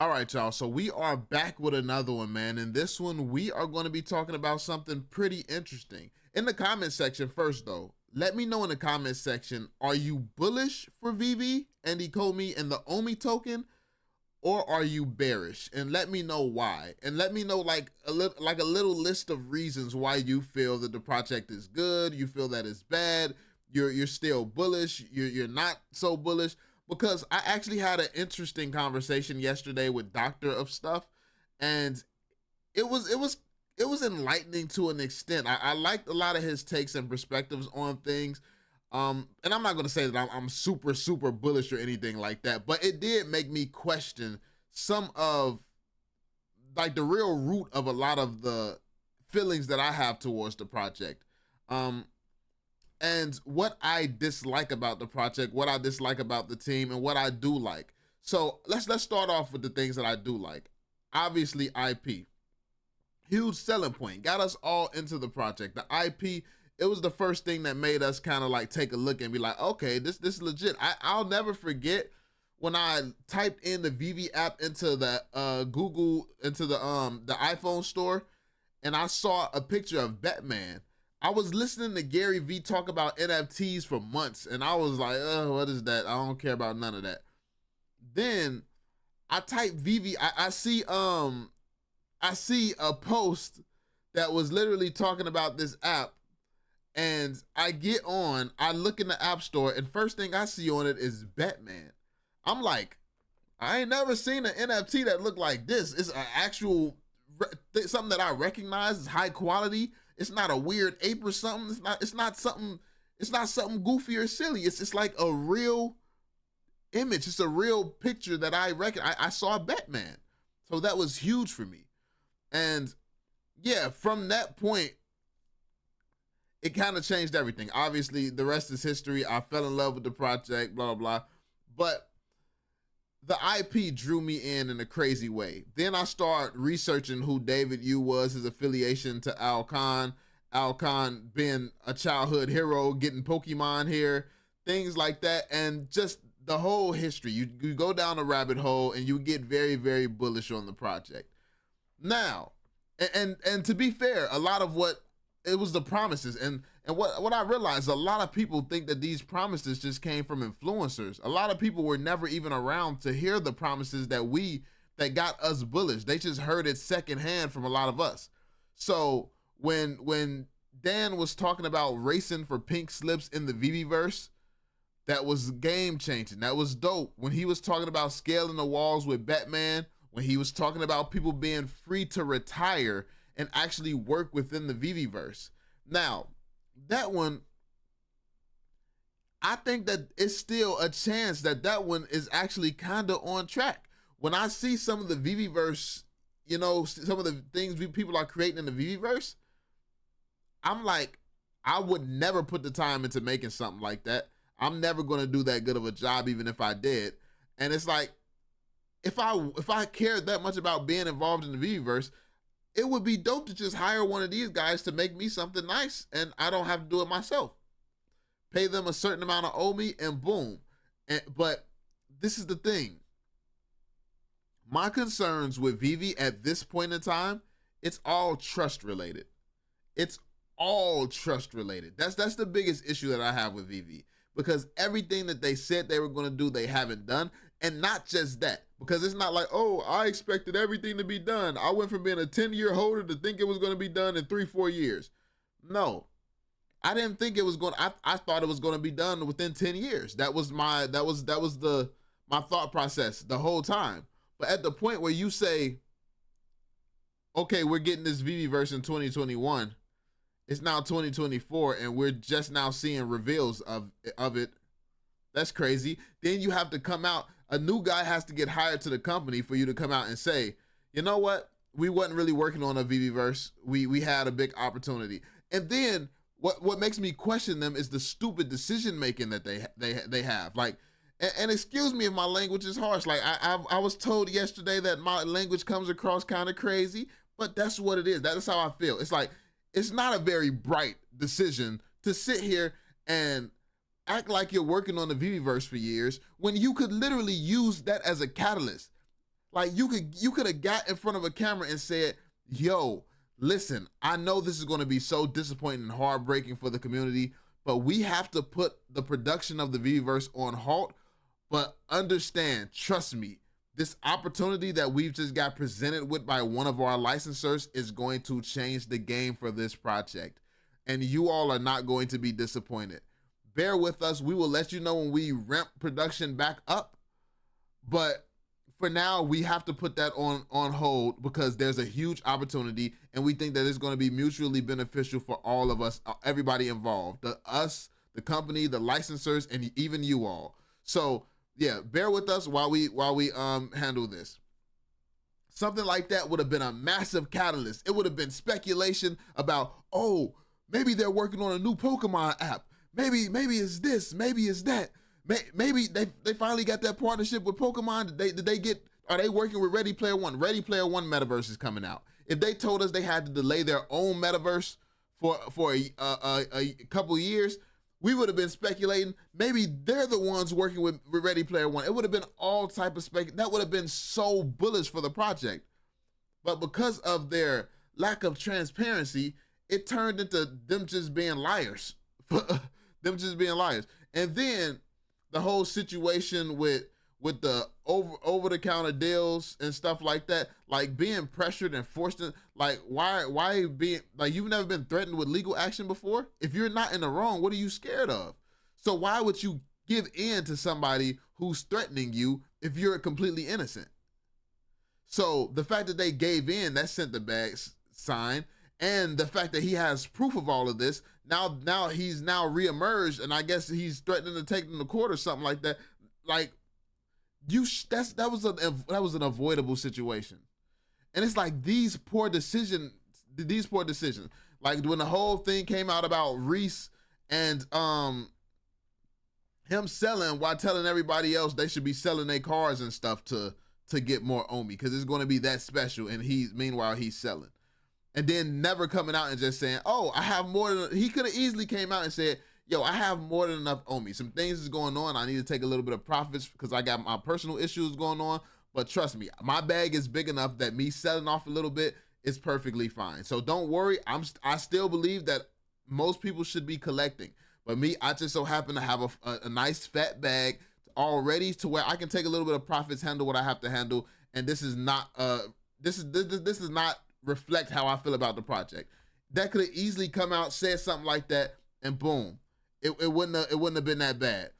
All right, y'all. So we are back with another one, man. And this one, we are going to be talking about something pretty interesting. In the comment section, first, though, let me know in the comment section, are you bullish for VeVe and Ecomi and the OMI token? Or are you bearish? And let me know why. And let me know like a little list of reasons why you feel that the project is good, you feel that it's bad, you're still bullish, you're not so bullish. Because I actually had an interesting conversation yesterday with Doctor of Stuff, and it was enlightening to an extent. I liked a lot of his takes and perspectives on things. And I'm not going to say that I'm super bullish or anything like that, but it did make me question some of like the real root of a lot of the feelings that I have towards the project. And what I dislike about the project, what I dislike about the team, and what I do like. So let's start off with the things that I do like. Obviously, IP. Huge selling point. Got us all into the project. The IP, it was the first thing that made us kind of like take a look and be like, okay, this is legit. I'll never forget when I typed in the VeVe app into the Google, into the iPhone store, and I saw a picture of Batman. I was listening to Gary Vee talk about NFTs for months, and I was like, oh, what is that? I don't care about none of that. Then I type VeVe. I see a post that was literally talking about this app, and I get on, I look in the app store, and first thing I see on it is Batman. I'm like, I ain't never seen an NFT that looked like this. It's an actual something that I recognize. It's high quality. It's not a weird ape or something. It's not something goofy or silly. It's like a real image. It's a real picture that I reckon. I saw Batman. So that was huge for me. And yeah, from that point, it kind of changed everything. Obviously, the rest is history. I fell in love with the project, blah, blah. But the IP drew me in a crazy way. Then I start researching who David Yu was, his affiliation to Al Khan being a childhood hero, getting Pokemon here, things like that. And just the whole history. You go down a rabbit hole and you get very, very bullish on the project. Now, and to be fair, a lot of what it was the promises, and what I realized, a lot of people think that these promises just came from influencers. A lot of people were never even around to hear the promises that got us bullish. They just heard it secondhand from a lot of us. So when Dan was talking about racing for pink slips in the VeVe-verse, that was game changing. That was dope. When he was talking about scaling the walls with Batman, when he was talking about people being free to retire and actually work within the VeVe-verse. Now, that one, I think that it's still a chance that one is actually kind of on track. When I see some of the VeVe-verse, some of the things people are creating in the VeVe-verse, I'm like, I would never put the time into making something like that. I'm never going to do that good of a job, even if I did. And it's like, if I cared that much about being involved in the VeVe-verse, it would be dope to just hire one of these guys to make me something nice, and I don't have to do it myself. Pay them a certain amount of OMI, and boom. But this is the thing. My concerns with VeVe at this point in time, it's all trust related. It's all trust related. That's the biggest issue that I have with VeVe, because everything that they said they were going to do, they haven't done. And not just that, because it's not like, oh, I expected everything to be done. I went from being a 10-year holder to think it was going to be done in 3-4 years. No, I didn't think it was going. I thought it was going to be done within 10 years. That was my thought process the whole time. But at the point where you say, okay, we're getting this VeVe-verse in 2021, it's now 2024, and we're just now seeing reveals of it. That's crazy. Then you have to come out. A new guy has to get hired to the company for you to come out and say, you know what? We wasn't really working on a VeVe-verse. We had a big opportunity. And then what makes me question them is the stupid decision making that they have. Like, and excuse me if my language is harsh. Like I was told yesterday that my language comes across kind of crazy, but that's what it is. That's how I feel. It's like, it's not a very bright decision to sit here and act like you're working on the VeVe-verse for years when you could literally use that as a catalyst. Like you could have got in front of a camera and said, "Yo, listen, I know this is going to be so disappointing and heartbreaking for the community, but we have to put the production of the VeVeverse on halt. But understand, trust me, this opportunity that we've just got presented with by one of our licensors is going to change the game for this project. And you all are not going to be disappointed. Bear with us. We will let you know when we ramp production back up. But for now, we have to put that on hold because there's a huge opportunity, and we think that it's going to be mutually beneficial for all of us, everybody involved, us, the company, the licensors, and even you all. So yeah, bear with us while we handle this. Something like that would have been a massive catalyst. It would have been speculation about, oh, maybe they're working on a new Pokemon app. Maybe it's this, maybe it's that. Maybe they finally got that partnership with Pokemon. Are they working with Ready Player One? Ready Player One metaverse is coming out. If they told us they had to delay their own metaverse for a couple years, we would have been speculating maybe they're the ones working with Ready Player One. It would have been all type of that would have been so bullish for the project. But because of their lack of transparency, it turned into them just being liars. Them just being liars. And then the whole situation with the over the counter deals and stuff like that, like being pressured and forced to, like why being like, you've never been threatened with legal action before? If you're not in the wrong, what are you scared of? So why would you give in to somebody who's threatening you if you're completely innocent? So the fact that they gave in, that sent the bag sign, and the fact that he has proof of all of this, now he's now reemerged, and I guess he's threatening to take them to court or something like that. Like, that was an avoidable situation. And it's like these poor decisions. Like when the whole thing came out about Reese and him selling while telling everybody else they should be selling their cars and stuff to get more OMI because it's going to be that special, and meanwhile he's selling. And then never coming out and just saying, oh, I have more than, he could have easily came out and said, yo, I have more than enough OMI. Some things is going on. I need to take a little bit of profits because I got my personal issues going on. But trust me, my bag is big enough that me selling off a little bit is perfectly fine. So don't worry. I still believe that most people should be collecting. But me, I just so happen to have a nice fat bag already to where I can take a little bit of profits, handle what I have to handle. And this is not this is not reflect how I feel about the project. That could have easily come out, said something like that, and boom, it wouldn't have been that bad.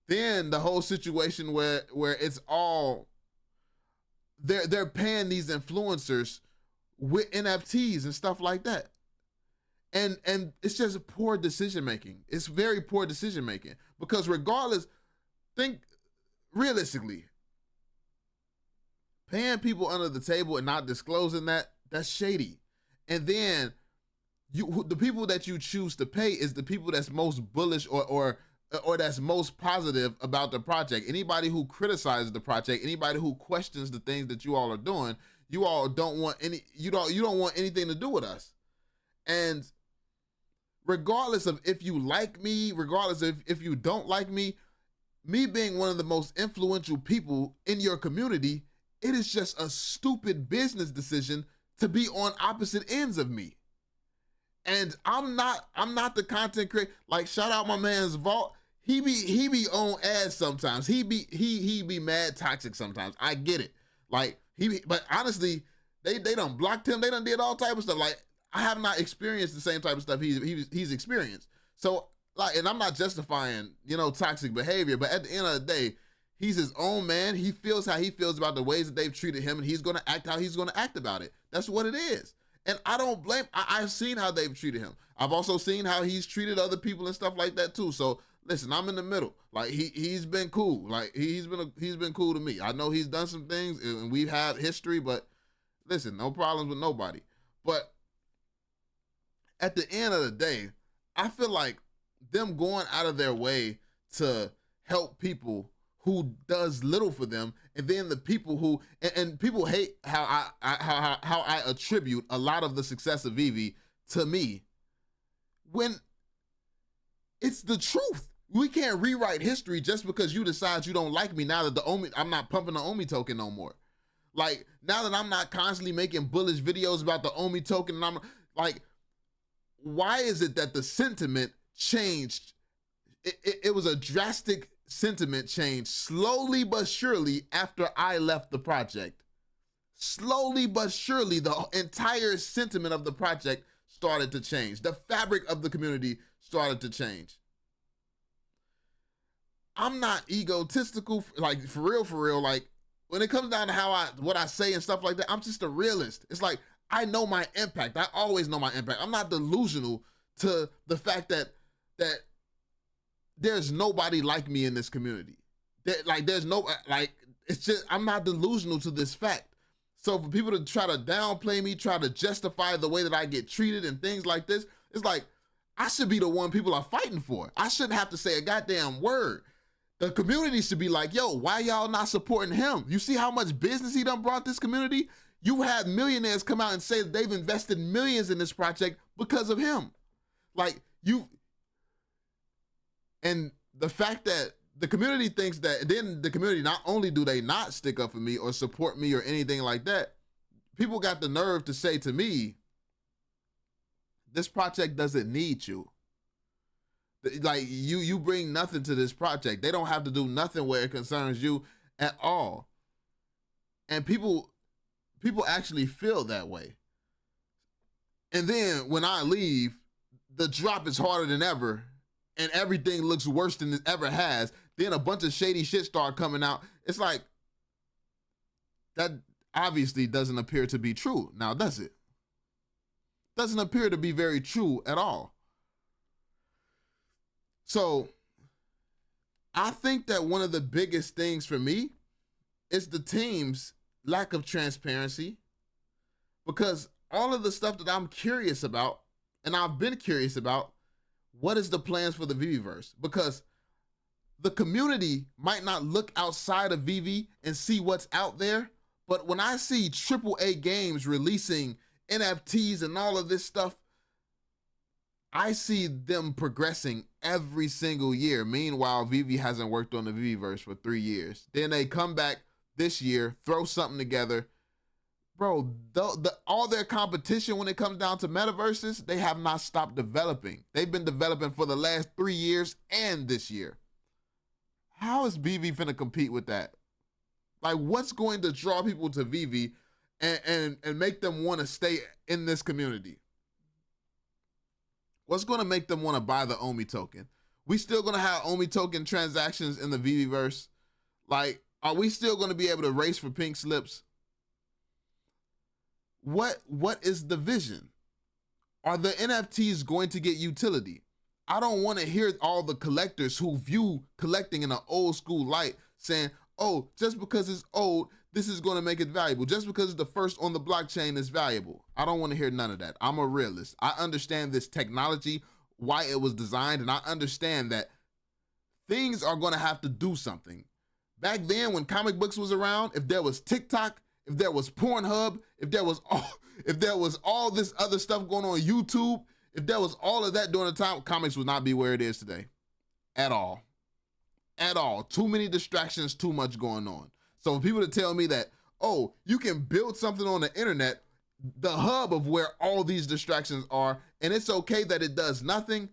Then the whole situation where it's all they're paying these influencers with NFTs and stuff like that, and it's just poor decision making. It's very poor decision making because regardless, think realistically, paying people under the table and not disclosing that's shady. And then the people that you choose to pay is the people that's most bullish or that's most positive about the project. Anybody who criticizes the project, anybody who questions the things that you all are doing, you all don't want you don't want anything to do with us. And regardless of if you like me, regardless of if you don't like me being one of the most influential people in your community, it is just a stupid business decision to be on opposite ends of me. And I'm not the content creator. Like, shout out my man's Vault. He be on ads sometimes. He be mad toxic sometimes. I get it. Like but honestly, they done blocked him. They done did all type of stuff. Like, I have not experienced the same type of stuff he's experienced. So like, and I'm not justifying, toxic behavior, but at the end of the day, he's his own man. He feels how he feels about the ways that they've treated him, and he's going to act how he's going to act about it. That's what it is. And I don't blame. I've seen how they've treated him. I've also seen how he's treated other people and stuff like that too. So listen, I'm in the middle. Like he's been cool. Like he's been cool to me. I know he's done some things, and we've had history, but listen, no problems with nobody. But at the end of the day, I feel like them going out of their way to help people who does little for them, and then the people who and people hate how I attribute a lot of the success of VeVe to me, when it's the truth. We can't rewrite history just because you decide you don't like me now that I'm not pumping the OMI token no more. Like, now that I'm not constantly making bullish videos about the OMI token, and I'm like, why is it that the sentiment changed? It was a drastic sentiment change, slowly but surely, after I left the project. Slowly but surely, the entire sentiment of the project started to change. The fabric of the community started to change. I'm not egotistical, like, for real. Like, when it comes down to what I say and stuff like that, I'm just a realist. It's like, I know my impact. I always know my impact. I'm not delusional to the fact that there's nobody like me in this community. There's no, like, it's just, I'm not delusional to this fact. So for people to try to downplay me, try to justify the way that I get treated and things like this, it's like, I should be the one people are fighting for. I shouldn't have to say a goddamn word. The community should be like, yo, why y'all not supporting him? You see how much business he done brought this community? You had millionaires come out and say that they've invested millions in this project because of him. Like, and the fact that the community thinks that, then the community, not only do they not stick up for me or support me or anything like that, people got the nerve to say to me, this project doesn't need you. Like, you bring nothing to this project. They don't have to do nothing where it concerns you at all. And people actually feel that way. And then when I leave, the drop is harder than ever, and everything looks worse than it ever has. Then a bunch of shady shit start coming out. It's like, that obviously doesn't appear to be true. Now, does it? Doesn't appear to be very true at all. So I think that one of the biggest things for me is the team's lack of transparency, because all of the stuff that I'm curious about, and I've been curious about, what is the plans for the VeVeverse? Because the community might not look outside of VeVe and see what's out there, but when I see AAA games releasing NFTs and all of this stuff, I see them progressing every single year. Meanwhile, VeVe hasn't worked on the VeVeverse for 3 years. Then they come back this year, throw something together. Bro, all their competition when it comes down to metaverses, they have not stopped developing. They've been developing for the last 3 years and this year. How is VeVe finna compete with that? Like, what's going to draw people to VeVe and make them want to stay in this community? What's going to make them want to buy the OMI token? We still going to have OMI token transactions in the VeVeverse? Like, are we still going to be able to race for pink slips? What is the vision? Are the NFTs going to get utility? I don't want to hear all the collectors who view collecting in an old school light saying, oh, just because it's old, this is going to make it valuable. Just because it's the first on the blockchain is valuable. I don't want to hear none of that. I'm a realist. I understand this technology, why it was designed, and I understand that things are going to have to do something. Back then, when comic books was around, if there was TikTok, if there was Pornhub, if there was all this other stuff going on YouTube, if there was all of that during the time, comics would not be where it is today. At all. At all. Too many distractions, too much going on. So for people to tell me that, oh, you can build something on the internet, the hub of where all these distractions are, and it's okay that it does nothing,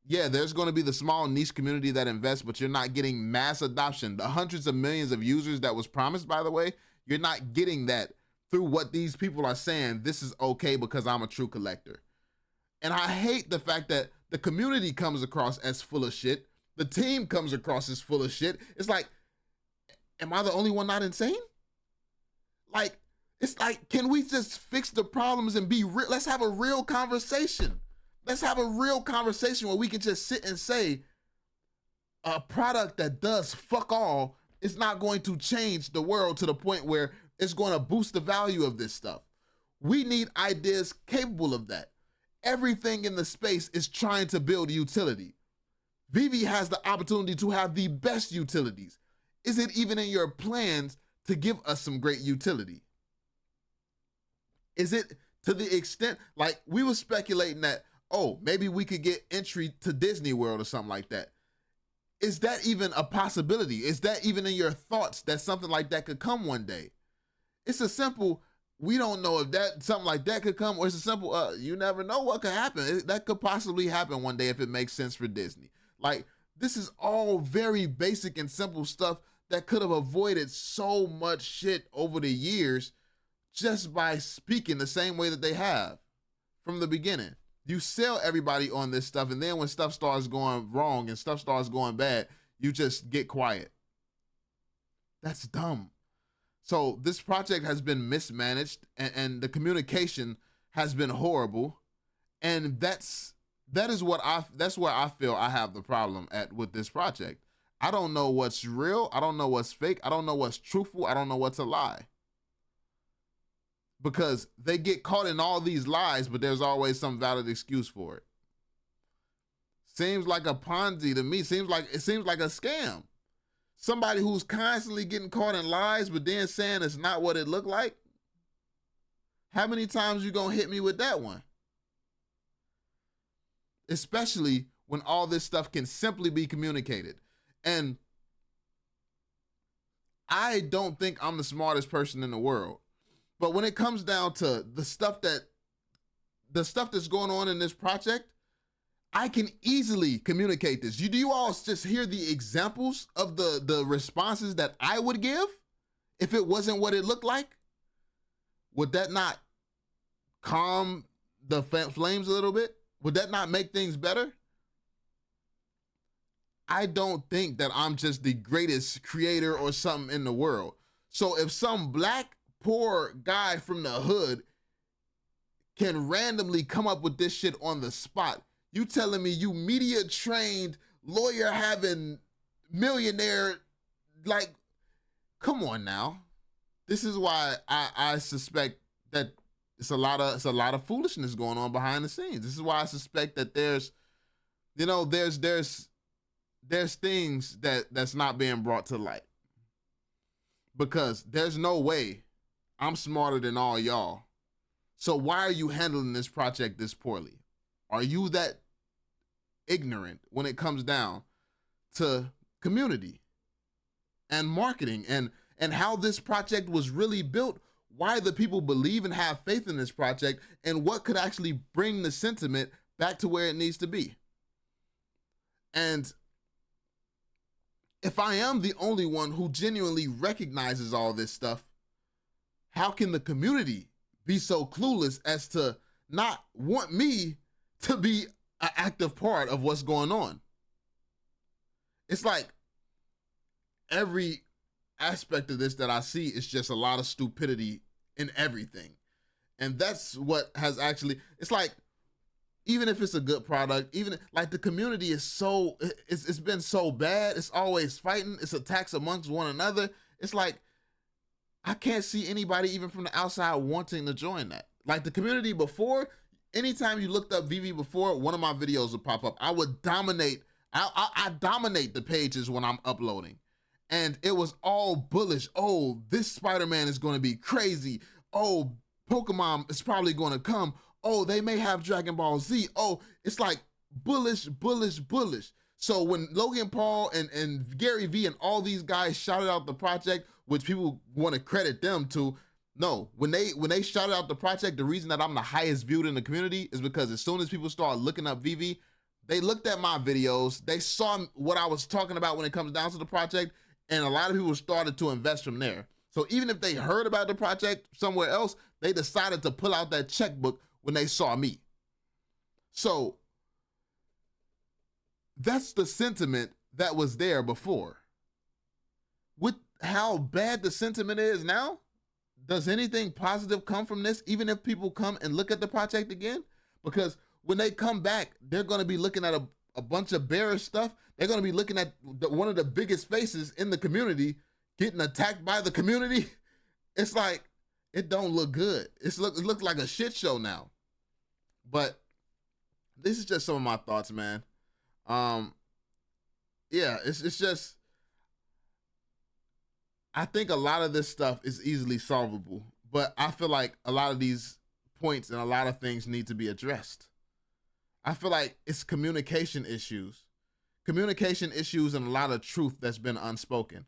yeah, there's going to be the small niche community that invests, but you're not getting mass adoption. The hundreds of millions of users that was promised, by the way, you're not getting that through what these people are saying, this is okay because I'm a true collector. And I hate the fact that the community comes across as full of shit. The team comes across as full of shit. It's like, am I the only one not insane? Like, it's like, can we just fix the problems and be real? Let's have a real conversation. Let's have a real conversation where we can just sit and say a product that does fuck all is not going to change the world to the point where it's going to boost the value of this stuff. We need ideas capable of that. Everything in the space is trying to build utility. VeVe has the opportunity to have the best utilities. Is it even in your plans to give us some great utility? Is it to the extent, like we were speculating that, oh, maybe we could get entry to Disney World or something like that. Is that even a possibility? Is that even in your thoughts that something like that could come one day? It's a simple, we don't know if that something like that could come, or it's a simple, you never know what could happen. That could possibly happen one day if it makes sense for Disney. Like, this is all very basic and simple stuff that could have avoided so much shit over the years just by speaking the same way that they have from the beginning. You sell everybody on this stuff, and then when stuff starts going wrong and stuff starts going bad, you just get quiet. That's dumb. So this project has been mismanaged, and the communication has been horrible, and that's where I feel I have the problem at with this project. I don't know what's real. I don't know what's fake. I don't know what's truthful. I don't know what's a lie. Because they get caught in all these lies, but there's always some valid excuse for it. Seems like a Ponzi to me. It seems like a scam. Somebody who's constantly getting caught in lies, but then saying it's not what it looked like. How many times you gonna hit me with that one? Especially when all this stuff can simply be communicated. And I don't think I'm the smartest person in the world. But when it comes down to the stuff that's going on in this project, I can easily communicate this. Do you all just hear the examples of the responses that I would give if it wasn't what it looked like? Would that not calm the flames a little bit? Would that not make things better? I don't think that I'm just the greatest creator or something in the world. So if some black poor guy from the hood can randomly come up with this shit on the spot, you telling me you media trained, lawyer having millionaire, like, come on now. This is why I suspect that it's a lot of foolishness going on behind the scenes. This is why I suspect that there's things that's not being brought to light. Because there's no way I'm smarter than all y'all. So why are you handling this project this poorly? Are you that ignorant when it comes down to community and marketing and how this project was really built, why the people believe and have faith in this project, and what could actually bring the sentiment back to where it needs to be? And if I am the only one who genuinely recognizes all this stuff, how can the community be so clueless as to not want me to be an active part of what's going on? It's like every aspect of this that I see is just a lot of stupidity in everything. And that's what has actually, it's like, even if it's a good product, even like the community is so, it's been so bad. It's always fighting. It's attacks amongst one another. It's like, I can't see anybody even from the outside wanting to join that. Like the community before, anytime you looked up VeVe before, one of my videos would pop up. I would dominate. I dominate the pages when I'm uploading. And it was all bullish. Oh, this Spider-Man is going to be crazy. Oh, Pokemon is probably going to come. Oh, they may have Dragon Ball Z. Oh, it's like bullish, bullish, bullish. So when Logan Paul and Gary Vee and all these guys shouted out the project, which people want to credit them to, no, when they shouted out the project, the reason that I'm the highest viewed in the community is because as soon as people start looking up VeVe, they looked at my videos, they saw what I was talking about when it comes down to the project, and a lot of people started to invest from there. So even if they heard about the project somewhere else, they decided to pull out that checkbook when they saw me. So that's the sentiment that was there before. With how bad the sentiment is now, does anything positive come from this, even if people come and look at the project again? Because when they come back, they're going to be looking at a bunch of bearish stuff. They're going to be looking at one of the biggest faces in the community getting attacked by the community. It's like, it don't look good. It looks like a shit show now. But this is just some of my thoughts, man. Yeah, it's just, I think a lot of this stuff is easily solvable, but I feel like a lot of these points and a lot of things need to be addressed. I feel like it's communication issues and a lot of truth that's been unspoken.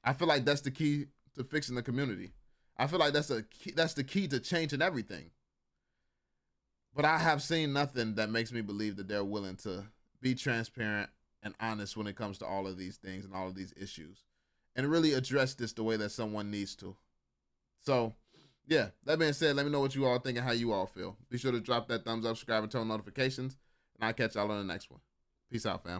I feel like that's the key to fixing the community. I feel like that's the key to changing everything. But I have seen nothing that makes me believe that they're willing to be transparent and honest when it comes to all of these things and all of these issues, and really address this the way that someone needs to. So, yeah, that being said, let me know what you all think and how you all feel. Be sure to drop that thumbs up, subscribe, and turn on notifications, and I'll catch y'all on the next one. Peace out, fam.